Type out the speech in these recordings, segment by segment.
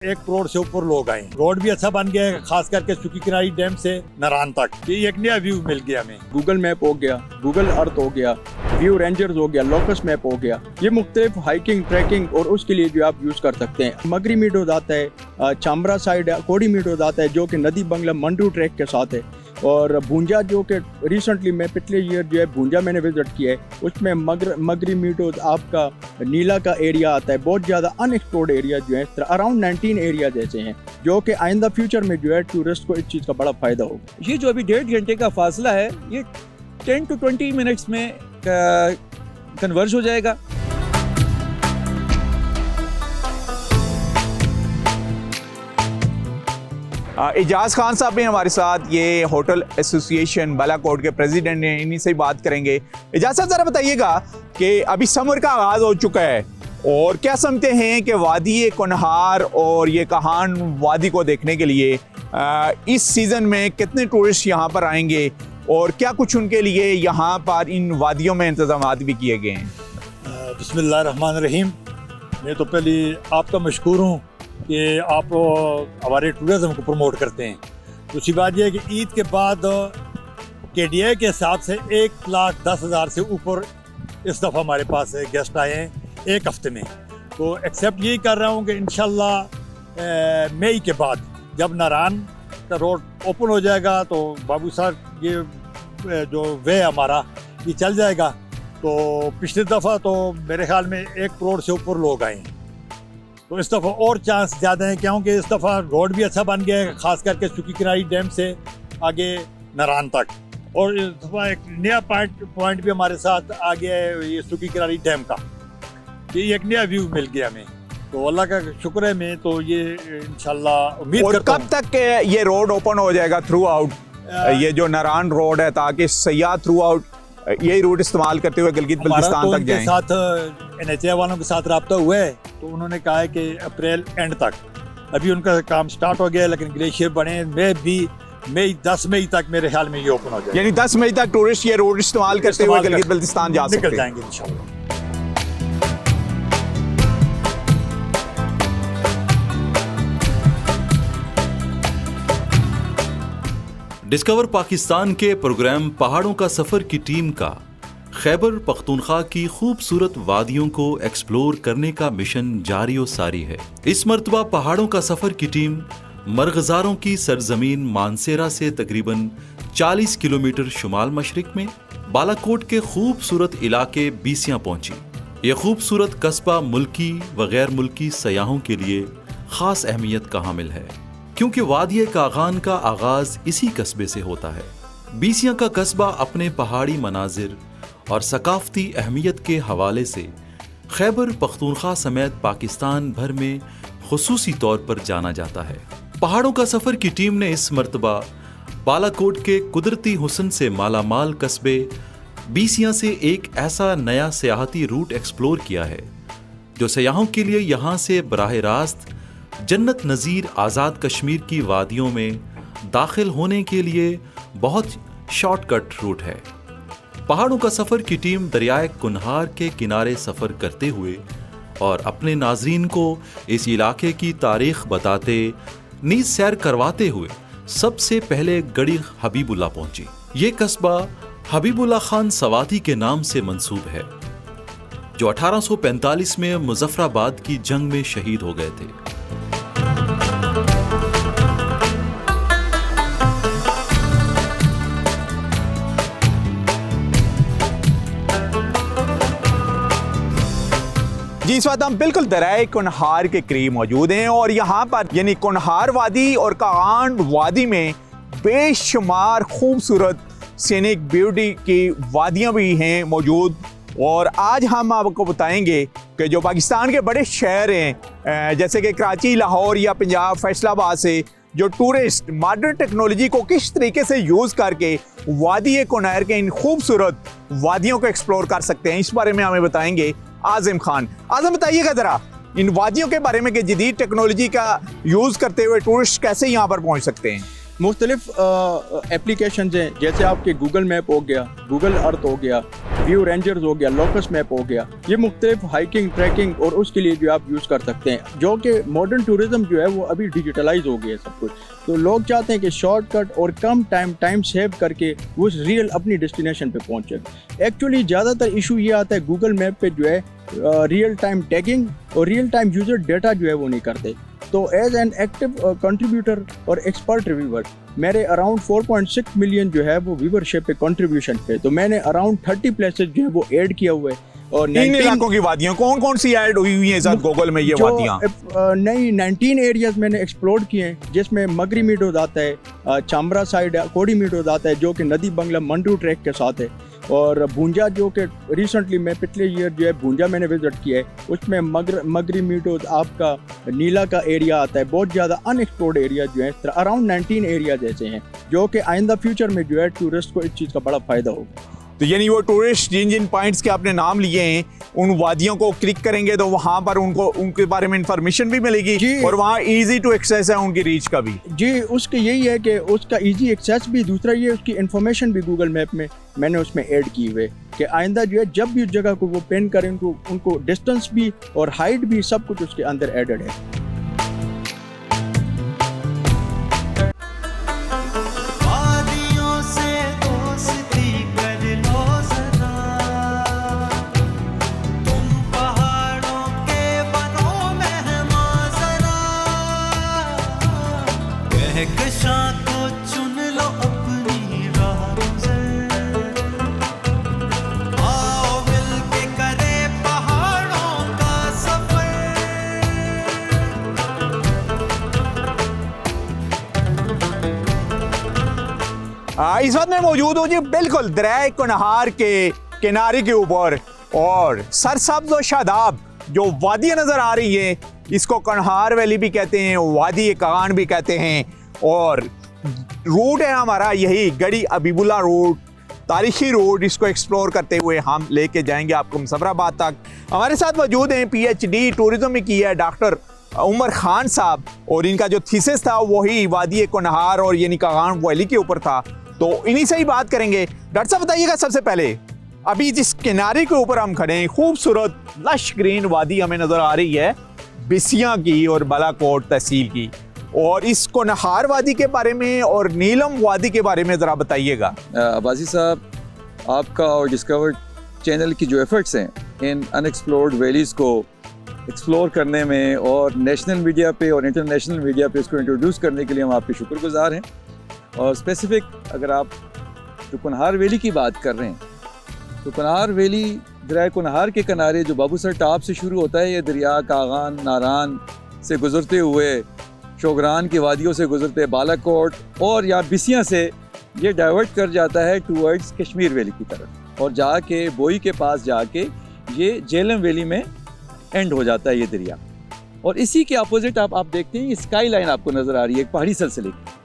1 करोड़ से ऊपर लोग आए। रोड भी अच्छा बन गया है, खास करके सुकी किनारी डैम से नारायण तक। ये एक नया व्यू मिल गया हमें। गूगल मैप हो गया, गूगल अर्थ हो गया, व्यू रेंजर्स हो गया, लोकस मैप हो गया। ये मुख्तलिफ हाइकिंग, ट्रैकिंग और उसके लिए जो आप यूज़ कर सकते हैं। मगरी मीडोज आता है, चामरा साइड है, कोडी मीडोज आता है जो कि नदी बंगला मंडू ट्रैक के साथ है। और भूंजा जो कि रिसेंटली मैं पिछले ईयर जो है भूंजा मैंने विजिट किया है, उसमें मगरी मीडोज आपका नीला का एरिया आता है। बहुत ज़्यादा अनएक्सप्लोर्ड एरिया जो है अराउंड 19 एरिया जैसे हैं जो कि आइंदा फ्यूचर में जो है टूरिस्ट को इस चीज़ का बड़ा फ़ायदा होगा। ये जो अभी 1.5 घंटे का फासला है ये 10 to 20 मिनट्स में कन्वर्ज हो जाएगा। एजाज खान साहब भी हमारे साथ, ये होटल एसोसिएशन बालाकोट के प्रेसिडेंट हैं, इन्हीं से बात करेंगे। एजाज साहब ज़रा बताइएगा कि अभी समर का आगाज़ हो चुका है और क्या समझते हैं कि वादी कुनहार और ये कहान वादी को देखने के लिए इस सीज़न में कितने टूरिस्ट यहाँ पर आएंगे और क्या कुछ उनके लिए यहाँ पर इन वादियों में इंतजाम भी किए गए हैं? बिस्मिल्लाहिर्रहमानिर्रहीम। मैं तो पहले आपका मशकूर हूँ कि आप हमारे टूरिज़्म को प्रमोट करते हैं। दूसरी बात यह है कि ईद के बाद KDA के हिसाब से 1,10,000 से ऊपर इस दफ़ा हमारे पास गेस्ट आए हैं एक हफ्ते में। तो एक्सेप्ट यही कर रहा हूँ कि इंशाल्लाह मई के बाद जब नारायण का रोड ओपन हो जाएगा तो बाबू साहब ये जो वे हमारा ये चल जाएगा। तो पिछली दफ़ा तो मेरे ख्याल में 1 करोड़ से ऊपर लोग आए हैं, तो इस दफ़ा और चांस ज़्यादा है क्योंकि इस दफ़ा रोड भी अच्छा बन गया है, खास करके सुकी किनारी डैम से आगे नारायण तक। और इस दफ़ा एक नया पॉइंट भी हमारे साथ आ गया है, ये सुकी किनारी डैम का। ये एक नया व्यू मिल गया हमें, तो अल्लाह का शुक्र है। मैं तो ये इंशाल्लाह उम्मीद करता हूं। कब तक ये रोड ओपन हो जाएगा थ्रू आउट, ये जो नारायण रोड है, ताकि सयाह थ्रू आउट यही रूट इस्तेमाल करते हुए गिलगित बल्तिस्तान तक जाएं? साथ NHA वालों के साथ रब्ता हुआ है, तो उन्होंने कहा है कि अप्रैल एंड तक। अभी उनका काम स्टार्ट हो गया है, लेकिन ग्लेशियर बने मई 10 मई तक मेरे ख्याल में ये ओपन हो जाएगा। यानी 10 मई तक टूरिस्ट ये रोड इस्तेमाल करते हुए गिलगित बल्तिस्तान जा सकते हैं, निकल जाएंगे इंशाल्लाह। डिस्कवर पाकिस्तान के प्रोग्राम पहाड़ों का सफर की टीम का खैबर पख्तूनख्वा की खूबसूरत वादियों को एक्सप्लोर करने का मिशन जारी और सारी है। इस मर्तबा पहाड़ों का सफर की टीम मरगजारों की सरजमीन मानसेरा से तकरीबन 40 किलोमीटर शुमाल मशरिक में बालाकोट के खूबसूरत इलाके बीसियां पहुंची। ये खूबसूरत कस्बा मुल्की व गैर मुल्की सयाहों के लिए खास अहमियत का हामिल है, क्योंकि वादिये कागान का आगाज इसी कस्बे से होता है। बीसियां का कस्बा अपने पहाड़ी मनाजिर और सकाफती अहमियत के हवाले से खैबर पख्तूनख्वा समेत पाकिस्तान भर में खुसूसी तौर पर जाना जाता है। पहाड़ों का सफर की टीम ने इस मर्तबा बालाकोट के कुदरती हुस्न से मालामाल कस्बे बीसियां से एक ऐसा नया सियाहती रूट एक्सप्लोर किया है जो सयाहों के लिए यहाँ से बराह रास्त जन्नत नज़ीर आज़ाद कश्मीर की वादियों में दाखिल होने के लिए बहुत शॉर्टकट रूट है। पहाड़ों का सफ़र की टीम दरियाए कुनहार के किनारे सफ़र करते हुए और अपने नाज़रीन को इस इलाके की तारीख़ बताते नीज़ सैर करवाते हुए सबसे पहले गड़ी हबीबुल्ला पहुंची। ये कस्बा हबीबुल्ला खान सवाती के नाम से मंसूब है, जो 1845 में मुजफ्फराबाद की जंग में शहीद हो गए थे। जी, इस वक्त हम बिल्कुल दरियाए कुनहार के करीब मौजूद हैं और यहाँ पर यानी कुनहार वादी और कागान वादी में बेशुमार खूबसूरत सीनिक ब्यूटी की वादियाँ भी हैं मौजूद। और आज हम आपको बताएंगे कि जो पाकिस्तान के बड़े शहर हैं जैसे कि कराची, लाहौर या पंजाब, फैसलाबाद से जो टूरिस्ट मॉडर्न टेक्नोलॉजी को किस तरीके से यूज़ करके वादी कुनहार के इन खूबसूरत वादियों को एक्सप्लोर कर सकते हैं, इस बारे में हमें बताएंगे आज़म खान। आज़म, बताइएगा ज़रा इन वादियों के बारे में कि जदीद टेक्नोलॉजी का यूज़ करते हुए टूरिस्ट कैसे यहाँ पर पहुँच सकते हैं। मुख्तलिफ एप्लीकेशन हैं, जैसे आपके गूगल मैप हो गया, गूगल अर्थ हो गया, व्यू रेंजर्स हो गया, लोकस मैप हो गया, ये मुख्तलिफ हाइकिंग ट्रैकिंग और उसके लिए जो आप यूज़ कर सकते हैं, जो कि मॉडर्न टूरिज्म जो है वो अभी डिजिटलाइज हो गया है सब कुछ। तो लोग चाहते हैं कि शॉर्टकट और कम टाइम सेव करके वो रियल अपनी डेस्टिनेशन पे पहुँचे। एक्चुअली ज़्यादातर इशू ये आता है गूगल मैप पे जो है रियल टाइम टैगिंग और रियल टाइम यूजर डेटा जो है वो नहीं करते। तो एज एन एक्टिव कंट्रीब्यूटर और एक्सपर्ट रिव्यूअर मेरे अराउंड 4.6 मिलियन जो है वो व्यूअरशिप पे कंट्रीब्यूशन पे, तो मैंने अराउंड 30 प्लेसेस जो है वो ऐड किया हुआ है। और इन इलाकों की वादियां कौन कौन सी ऐड हुई हुई हैं सर गूगल में? ये वादियां नई 19 एरियाज मैंने एक्सप्लोर किए हैं, जिसमें मगरी मीडोज आता है, चाम्बरा साइड कोडी मीडोज आता है जो कि नदी बंगला मंडू ट्रैक के साथ है, और भूंजा जो कि रिसेंटली मैं पिछले ईयर जो है भूंजा मैंने विजिट किया है, उसमें मगरी मीडोज आपका नीला का एरिया आता है। बहुत ज़्यादा अनएक्सप्लोर्ड एरिया जो है अराउंड 19 एरियाज ऐसे हैं जो कि आइंदा फ्यूचर में जो है टूरिस्ट को इस चीज़ का बड़ा फ़ायदा होगा। तो यानी वो टूरिस्ट जिन पॉइंट्स के आपने नाम लिए हैं उन वादियों को क्लिक करेंगे तो वहाँ पर उनको उनके बारे में इंफॉर्मेशन भी मिलेगी और वहाँ इजी टू एक्सेस है उनकी रीच का भी। जी, उसके यही है कि उसका इजी एक्सेस भी, दूसरा ये उसकी इन्फॉर्मेशन भी गूगल मैप में मैंने उसमें ऐड की हुए कि आइंदा जो है जब भी उस जगह को वो पेन करें उनको डिस्टेंस भी और हाइट भी सब कुछ उसके अंदर एडेड है। इस वक्त मैं मौजूद हूँ जी बिल्कुल दरिया कुनहार के किनारे के ऊपर, और सरसब्ज और शादाब जो वादियाँ नज़र आ रही है इसको कुनहार वैली भी कहते हैं, वादी कागान भी कहते हैं, और रूट है हमारा यही गड़ी अबीबुल्ला रोड, तारीखी रोड। इसको एक्सप्लोर करते हुए हम लेके जाएंगे आपको मुजफ्फराबाद तक। हमारे साथ मौजूद हैं PhD टूरिज्म में किया है डॉक्टर उमर खान साहब, और इनका जो थीसिस था वही वादी कुनहार और यानी कागान वैली के ऊपर था, तो इन्हीं से ही बात करेंगे। डॉक्टर साहब बताइएगा सबसे पहले, अभी जिस किनारे के ऊपर हम खड़े हैं खूबसूरत लश ग्रीन वादी हमें नजर आ रही है बिसिया की और बालाकोट तहसील की, और इस कुनहार वादी के बारे में और नीलम वादी के बारे में ज़रा बताइएगा। अब्बासी साहब, आपका और डिस्कवर चैनल की जो एफर्ट्स हैं इन अनएक्सप्लोर्ड वैलीज़ को एक्सप्लोर करने में और नेशनल मीडिया पे और इंटरनेशनल मीडिया पे इसको इंट्रोड्यूस करने के लिए हम आपके शुक्रगुजार हैं। और स्पेसिफिक अगर आप जो कुनहार वैली की बात कर रहे हैं, तो कुनहार वैली दरिया कुनहार के किनारे जो बाबूसर टाप से शुरू होता है, ये दरिया कागान नारान से गुजरते हुए शोगरान की वादियों से गुजरते बालाकोट और या बिसिया से ये डाइवर्ट कर जाता है टूवर्ड्स कश्मीर वैली की तरफ, और जाके बोई के पास जाके ये जेलम वैली में एंड हो जाता है ये दरिया। और इसी के अपोजिट आप देखते हैं स्काई लाइन आपको नज़र आ रही है एक पहाड़ी सिलसिले की,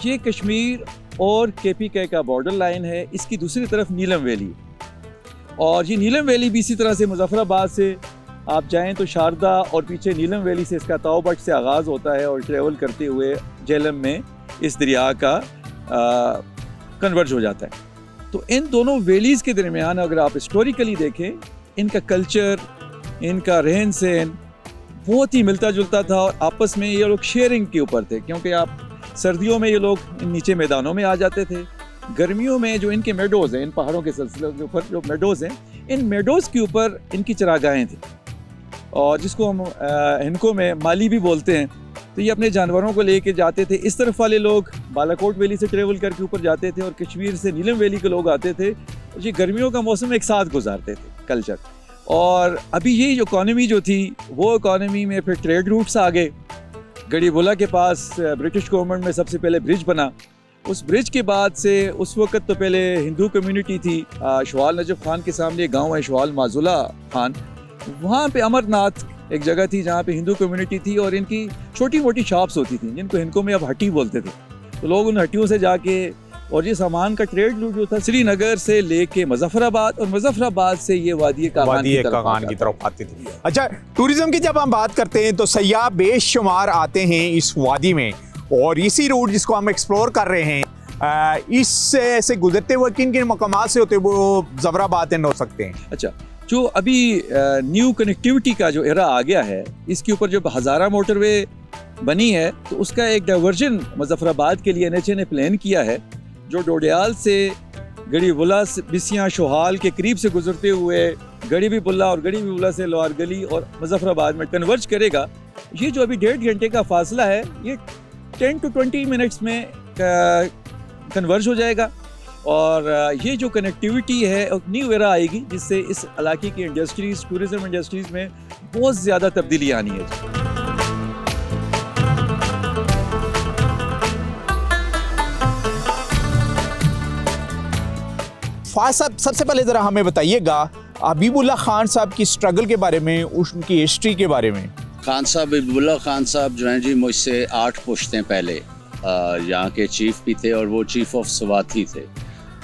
ये कश्मीर और KPK का बॉर्डर लाइन है। इसकी दूसरी तरफ नीलम वैली, और ये नीलम वैली भी इसी तरह से मुजफ्फराबाद से आप जाएं तो शारदा और पीछे नीलम वैली से इसका ताओबट से आगाज़ होता है और ट्रेवल करते हुए जेलम में इस दरिया का कन्वर्ज हो जाता है। तो इन दोनों वैलीज़ के दरमियान अगर आप हिस्टोरिकली देखें, इनका कल्चर, इनका रहन सहन बहुत ही मिलता जुलता था, और आपस में ये लोग शेयरिंग के ऊपर थे, क्योंकि आप सर्दियों में ये लोग नीचे मैदानों में आ जाते थे, गर्मियों में जो इनके मेडोज़ हैं, इन पहाड़ों के सिलसिले के ऊपर जो मेडोज़ हैं, इन मेडोज़ के ऊपर इनकी चरागाहें थी, और जिसको हम इनको में माली भी बोलते हैं। तो ये अपने जानवरों को लेके जाते थे। इस तरफ वाले लोग बालाकोट वैली से ट्रेवल करके ऊपर जाते थे, और कश्मीर से नीलम वैली के लोग आते थे, और ये गर्मियों का मौसम एक साथ गुजारते थे कल्चर। और अभी ये जो इकॉनमी जो थी वो इकॉनमी में फिर ट्रेड रूट्स आ गए। गड़ीबुल्ला के पास ब्रिटिश गवर्नमेंट में सबसे पहले ब्रिज बना, उस ब्रिज के बाद से उस वक्त तो पहले हिंदू कम्युनिटी थी। शवाल नजफ खान के सामने एक गाँव है शवाल माजुला खान, वहाँ पे अमरनाथ एक जगह थी जहाँ पे हिंदू कम्युनिटी थी, और इनकी छोटी मोटी शॉप्स होती थी जिनको हिंदू में अब हट्टी बोलते थे। तो लोग उन हट्टियों से जाके, और ये सामान का ट्रेड रूट जो था श्रीनगर से लेके मुजफ्फराबाद, और मुजफ्फराबाद से ये वादी कागान की तरफ आती थी। अच्छा, टूरिज्म की जब हम बात करते हैं तो सयाह बेशुमार आते हैं इस वादी में, और इसी रूट जिसको हम एक्सप्लोर कर रहे हैं इससे से गुजरते हुए किन किन मकामात से होते वो ज़फराबाद एंड हो सकते हैं? अच्छा, जो अभी न्यू कनेक्टिविटी का जो एरा आ गया है, इसके ऊपर जब हज़ारा मोटरवे बनी है तो उसका एक डाइवर्जन मुजफ्फराबाद के लिए NHA ने प्लान किया है, जो डोडियाल से गड़ी बुला बिसियाँ शोहाल के करीब से गुजरते हुए गरीबी बुल्ला और गरीबी बुल्ला से लोहार गली और मुजफ्फराबाद में कन्वर्ज करेगा। ये जो अभी 1.5 घंटे का फासला है, ये 10 to 20 मिनट्स में कन्वर्ज हो जाएगा। और ये जो कनेक्टिविटी है एक न्यू एरा आएगी, जिससे इस इलाके की इंडस्ट्रीज़, टूरिज़म इंडस्ट्रीज़ में बहुत ज़्यादा तब्दीली आनी है। फाज साहब, सबसे पहले ज़रा हमें बताइएगा हबीबुल्लाह खान साहब की स्ट्रगल के बारे में, उनकी हिस्ट्री के बारे में। खान साहब, हबीबुल्लाह खान साहब जो हैं जी, मुझसे 8 पुश्तें पहले यहाँ के चीफ भी थे और वो चीफ ऑफ स्वाथी थे।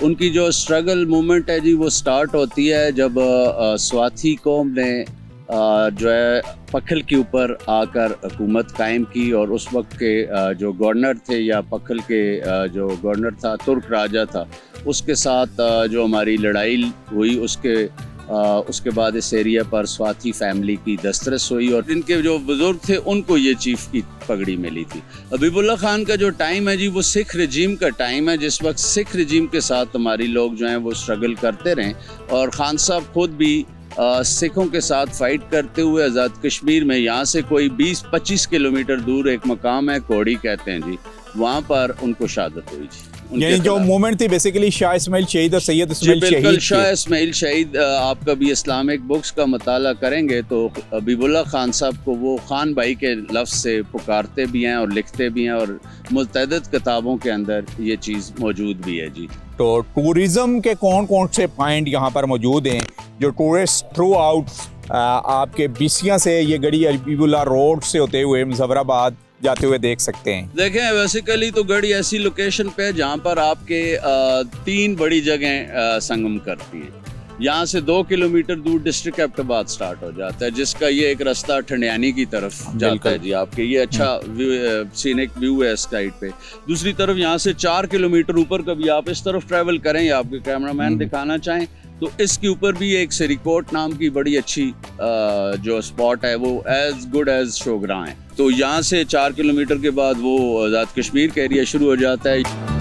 उनकी जो स्ट्रगल मूवमेंट है जी, वो स्टार्ट होती है जब स्वाथी कौम ने जो है पखल के ऊपर आकर हुकूमत कायम की, और उस वक्त के जो गवर्नर थे या पखल के जो गवर्नर था, तुर्क राजा था, उसके साथ जो हमारी लड़ाई हुई, उसके बाद इस एरिया पर स्वाथी फैमिली की दस्तरस हुई और इनके जो बुजुर्ग थे उनको ये चीफ की पगड़ी मिली थी। हबीबुल्लाह खान का जो टाइम है जी, वो सिख रजीम का टाइम है, जिस वक्त सिख रजीम के साथ हमारी लोग जो हैं वो स्ट्रगल करते रहे, और खान साहब खुद भी सिखों के साथ फाइट करते हुए आज़ाद कश्मीर में, यहाँ से कोई 20-25 किलोमीटर दूर एक मकाम है, कोड़ी कहते हैं जी, वहाँ पर उनको शहादत हुई जी। यानी जो मूवमेंट थी बेसिकली शाह इस्माइल शहीद और सैयद इस्माइल शहीद। शाह इस्माइल शहीद, आप कभी इस्लामिक बुक्स का मताला करेंगे तो हबीबुल्लाह खान साहब को वो खान भाई के लफ्ज़ से पुकारते भी हैं और लिखते भी हैं, और मुतअद्दिद किताबों के अंदर ये चीज़ मौजूद भी है जी। तो टूरिज़म के कौन कौन से पॉइंट यहाँ पर मौजूद हैं जो टूरिस्ट थ्रू आउट आपके बिसिया से ये गड़ी हबीबुल्लाह रोड से होते हुए मुजफ्फराबाद जाते हुए देख सकते हैं? देखें, बेसिकली तो गढ़ी ऐसी लोकेशन पे है जहाँ पर आपके 3 बड़ी जगह संगम करती हैं। यहाँ से 2 किलोमीटर दूर डिस्ट्रिक्ट एबटाबाद स्टार्ट हो जाता है, जिसका ये एक रास्ता ठंडियानी की तरफ जाता है जी आपके। ये अच्छा सीनिक व्यू है इस साइड पे। दूसरी तरफ यहाँ से 4 किलोमीटर ऊपर कभी आप इस तरफ ट्रैवल करें या आपके कैमरामैन दिखाना चाहें तो इसके ऊपर भी एक सरीकोट नाम की बड़ी अच्छी जो स्पॉट है, वो एज गुड एज शोगरा है। तो यहाँ से 4 किलोमीटर के बाद वो आज़ाद कश्मीर का एरिया शुरू हो जाता है।